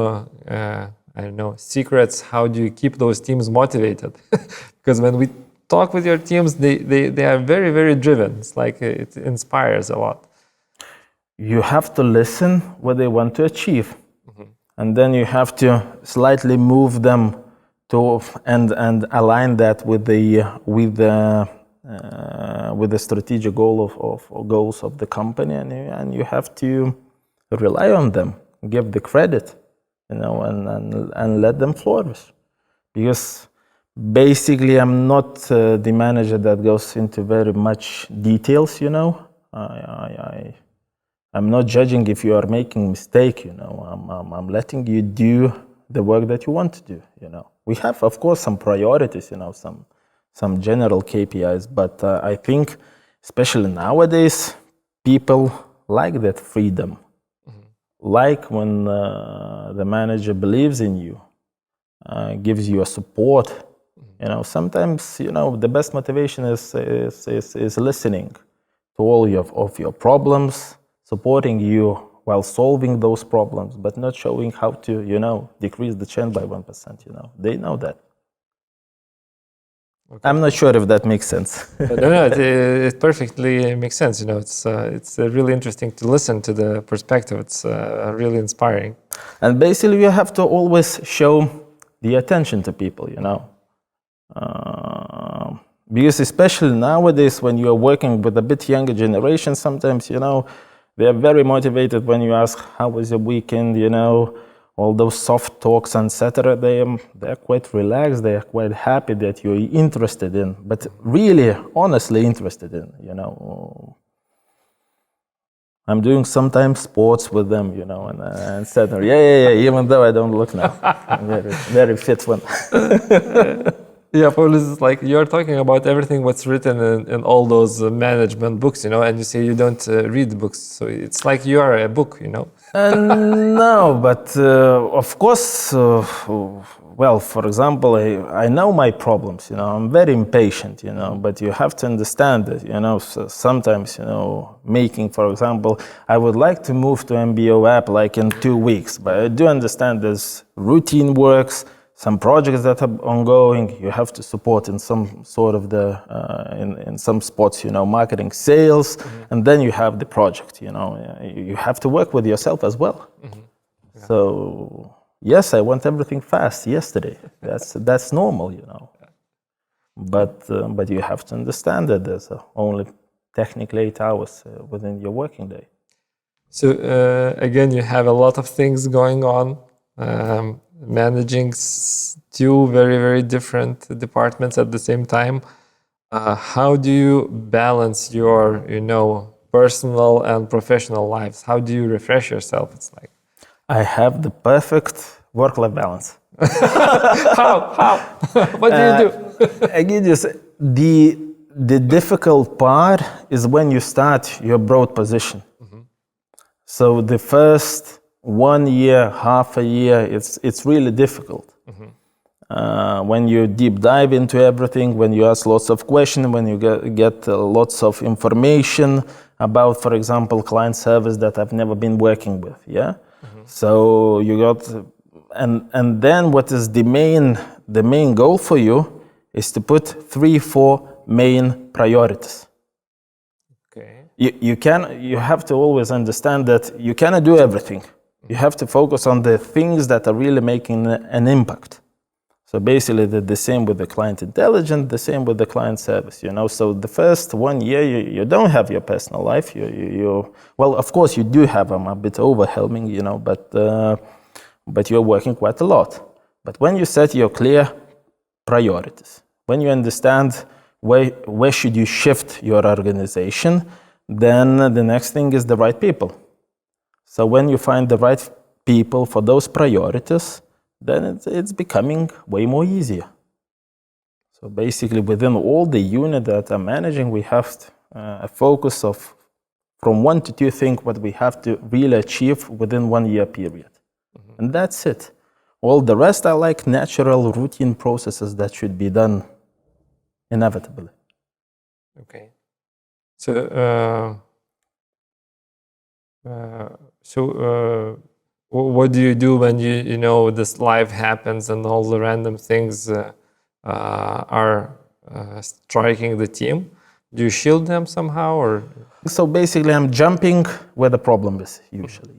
I don't know, secrets? How do you keep those teams motivated? Because when we talk with your teams, they are very, very driven. It's like it inspires a lot. You have to listen what they want to achieve, and then you have to slightly move them to and align that with the strategic goals of the company, and you have to rely on them, give the credit, and let them flourish, because basically, I'm not the manager that goes into very much details, I'm not judging if you are making mistake, I'm letting you do the work that you want to do, We have, of course, some priorities, some general KPIs, but I think, especially nowadays, people like that freedom. Like when the manager believes in you, gives you a support. Sometimes, the best motivation is listening to all of your problems, supporting you while solving those problems, but not showing how to, decrease the churn by 1%. They know that. Okay. I'm not sure if that makes sense. No, it perfectly makes sense. It's really interesting to listen to the perspective. It's really inspiring. And basically, you have to always show the attention to people, because especially nowadays, when you are working with a bit younger generation, sometimes, they are very motivated when you ask, how was your weekend, all those soft talks, etc. They're quite relaxed, they are quite happy that you're interested in, but really, honestly interested in, I'm doing sometimes sports with them, and etc. Yeah, even though I don't look now. I'm very, very fit one. Yeah, Paulius, is like you're talking about everything what's written in all those management books, and you say you don't read books. So it's like you are a book, No, but of course, well, for example, I know my problems, I'm very impatient, but you have to understand that, so sometimes, making, for example, I would like to move to MBO app like in 2 weeks, but I do understand there's routine works, some projects that are ongoing, you have to support in some sort of in some spots, marketing, sales, and then you have the project, you have to work with yourself as well. Yeah. So, yes, I want everything fast yesterday. That's normal, But you have to understand that there's only technically 8 hours within your working day. So, again, you have a lot of things going on. Managing 2 very, very different departments at the same time. How do you balance your, personal and professional lives? How do you refresh yourself? It's like I have the perfect work-life balance. How? What do you do? Again, the difficult part is when you start your broad position. So the first 1 year, half a year, it's really difficult. When you deep dive into everything, when you ask lots of questions, when you get lots of information about, for example, client service that I've never been working with, yeah? So you got, and then what is the main goal for you is to put 3-4 main priorities. Okay. You have to always understand that you cannot do everything. You have to focus on the things that are really making an impact. So basically, the same with the client intelligence, the same with the client service. So the first 1 year, you don't have your personal life. Well, of course, you do have them, a bit overwhelming, but you're working quite a lot. But when you set your clear priorities, when you understand where should you shift your organization, then the next thing is the right people. So when you find the right people for those priorities, then it's becoming way more easier. So basically, within all the unit that I'm managing, we have a focus of from 1 to 2 things what we have to really achieve within 1 year period. Mm-hmm. And that's it. All the rest are like natural routine processes that should be done inevitably. Okay. What do you do when this life happens and all the random things are striking the team? Do you shield them somehow, or? So basically, I'm jumping where the problem is usually.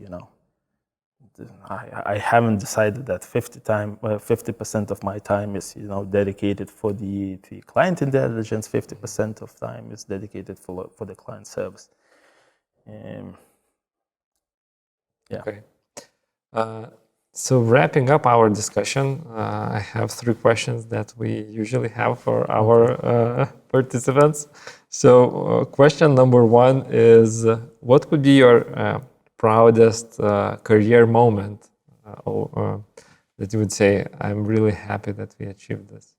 I haven't decided that 50% of my time is dedicated for the client intelligence, 50% of time is dedicated for the client service. Yeah. Okay. So wrapping up our discussion, I have 3 questions that we usually have for our participants. So question number 1 is, what would be your proudest career moment that you would say, I'm really happy that we achieved this?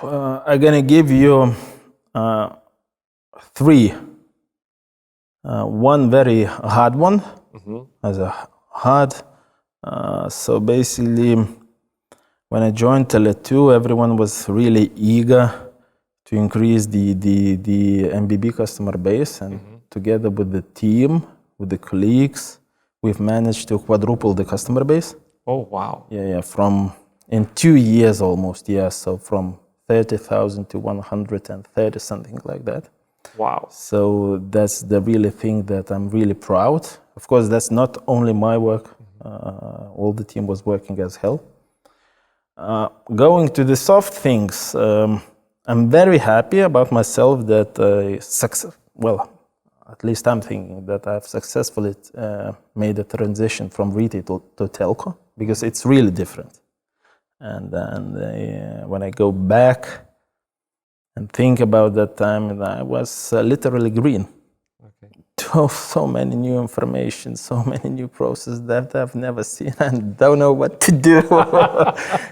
I'm going to give you 3. One very hard one, as a hard. So basically, when I joined Tele2, everyone was really eager to increase the MBB customer base, and together with the team, with the colleagues, we've managed to quadruple the customer base. Oh, wow. Yeah, in 2 years almost, yeah. So from 30,000 to 130, something like that. Wow. So that's the really thing that I'm really proud. Of course, that's not only my work. All the team was working as hell. Going to the soft things, I'm very happy about myself that at least I'm thinking that I've successfully made a transition from retail to telco, because it's really different. And then when I go back and think about that time, I was literally green. Okay. So many new information, so many new processes that I've never seen and don't know what to do.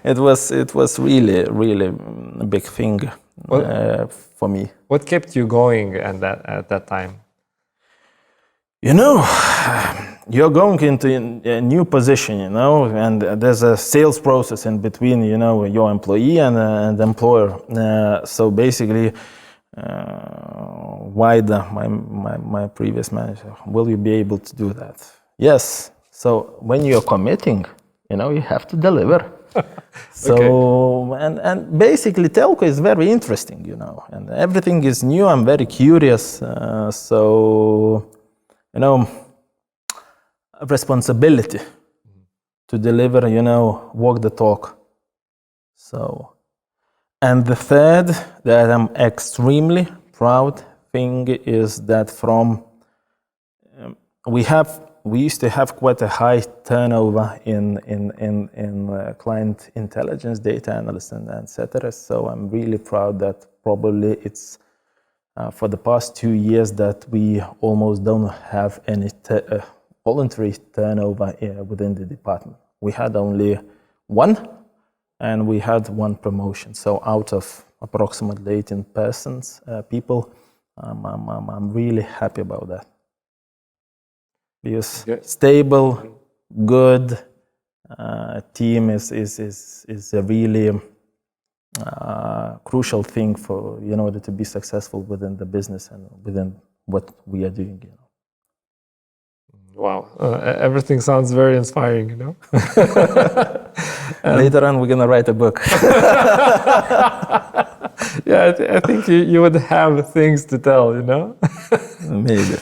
It was really, really a big thing for me. What kept you going at that time? You're going into a new position, and there's a sales process in between, your employee and the employer. So basically, my previous manager, will you be able to do that? Yes. So when you're committing, you have to deliver. So, okay. And basically telco is very interesting, and everything is new. I'm very curious. Responsibility to deliver, walk the talk. So, and the third that I'm extremely proud thing is that we used to have quite a high turnover in client intelligence, data analysts, and etc. So I'm really proud that probably it's for the past 2 years that we almost don't have any voluntary turnover within the department. We had only 1, and we had 1 promotion. So out of approximately 18 people, I'm really happy about that. Because stable, good team is a really crucial thing for in order to be successful within the business and within what we are doing. Wow, everything sounds very inspiring, you know? Later on, we're going to write a book. Yeah, I think you would have things to tell, you know? Maybe.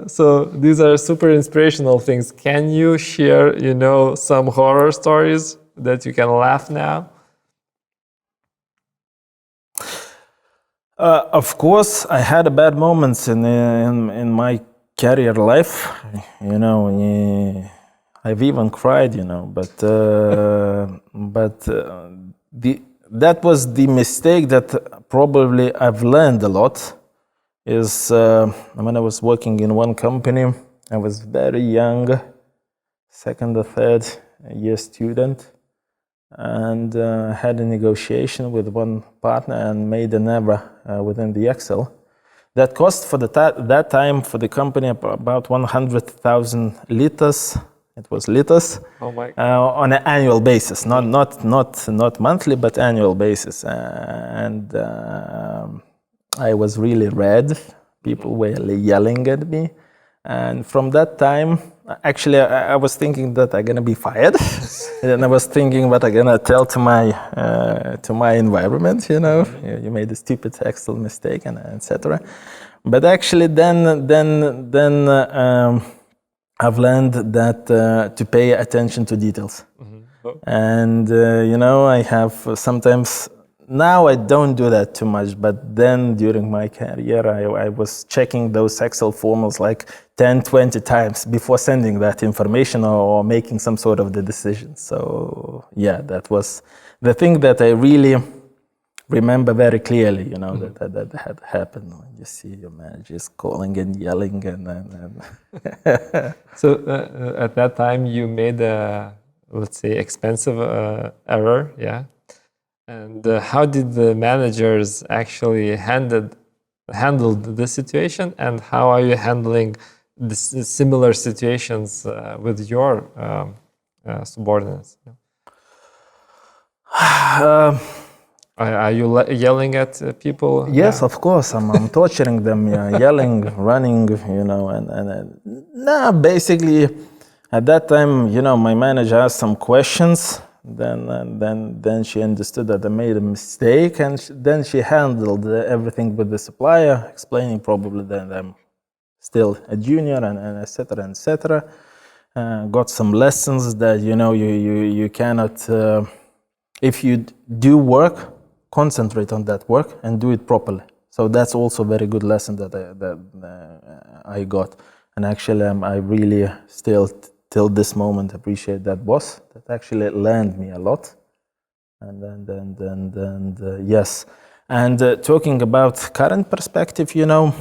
So these are super inspirational things. Can you share, you know, some horror stories that you can laugh now? Of course, I had bad moments in my career life. You know, I've even cried. You know, but that was the mistake that probably I've learned a lot. Is when I was working in one company, I was very young, second or third year student, and had a negotiation with one partner and made an error within the Excel. That cost for that time for the company about 100,000 liters. It was liters. Oh my! On an annual basis, not monthly, but annual basis, and I was really red. People were yelling at me, and from that time, actually, I was thinking that I'm gonna be fired, and I was thinking what I'm gonna tell to my environment. You know, you made a stupid Excel mistake, and etc. But actually, then I've learned that to pay attention to details, and you know, I have sometimes. Now I don't do that too much, but then during my career, I was checking those Excel formulas like 10, 20 times before sending that information or making some sort of the decision. So yeah, that was the thing that I really remember very clearly, you know, that had happened when you see your managers calling and yelling. And So at that time, you made a, let's say, expensive error, yeah? And how did the managers actually handled the situation, and how are you handling similar situations with your subordinates? Are you yelling at people? Yes, of course. I'm torturing them, yelling, running, you know, and basically at that time, you know, my manager asked some questions. Then she understood that I made a mistake, and then she handled everything with the supplier, explaining probably that I'm still a junior and etc. etc. Got some lessons that, you know, you cannot, if you do work, concentrate on that work and do it properly. So that's also a very good lesson that I got, and actually I really still till this moment appreciate that boss that actually learned me a lot. And yes, and talking about current perspective, you know,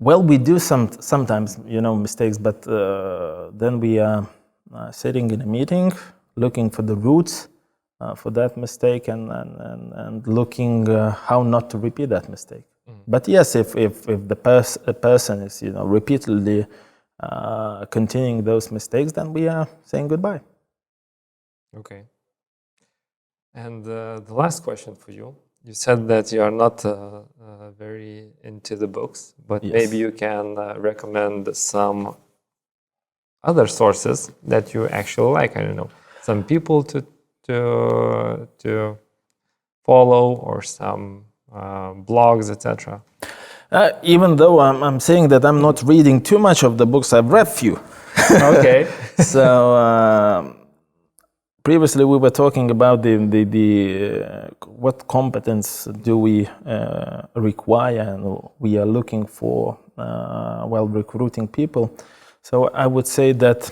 well, we do sometimes, you know, mistakes, but then we are sitting in a meeting looking for the roots for that mistake and looking how not to repeat that mistake. But yes, if the person is, you know, repeatedly continuing those mistakes, then we are saying goodbye. Okay. And the last question for you. You said that you are not very into the books, but yes, maybe you can recommend some other sources that you actually like. I don't know, some people to follow, or some blogs, etc. Even though I'm saying that I'm not reading too much of the books, I've read few. Okay. So previously we were talking about the what competence do we require and we are looking for while recruiting people. So I would say that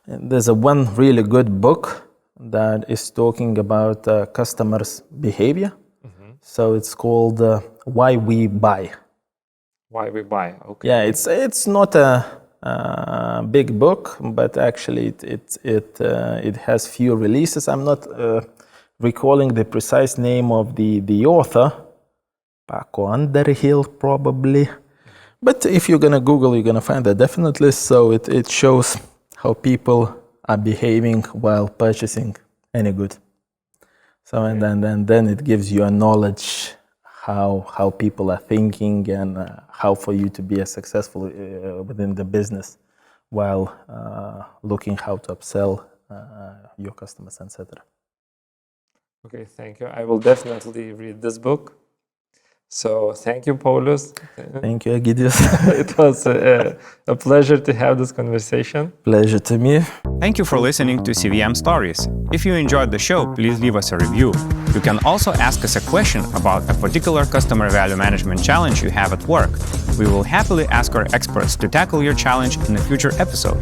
there's one really good book that is talking about customers' behavior. Mm-hmm. So it's called Why We Buy. Why We Buy, okay. Yeah, it's not a big book, but actually it has few releases. I'm not recalling the precise name of the author, Paco Underhill probably. But if you're gonna Google, you're gonna find that definitely. So it shows how people are behaving while purchasing any good. So and then it gives you a knowledge how people are thinking and how for you to be successful within the business while looking how to upsell your customers, etc. Okay, thank you. I will definitely read this book. So thank you, Paulius. Thank you, Egidius. It was a pleasure to have this conversation. Pleasure to me. Thank you for listening to CVM Stories. If you enjoyed the show, please leave us a review. You can also ask us a question about a particular customer value management challenge you have at work. We will happily ask our experts to tackle your challenge in a future episode.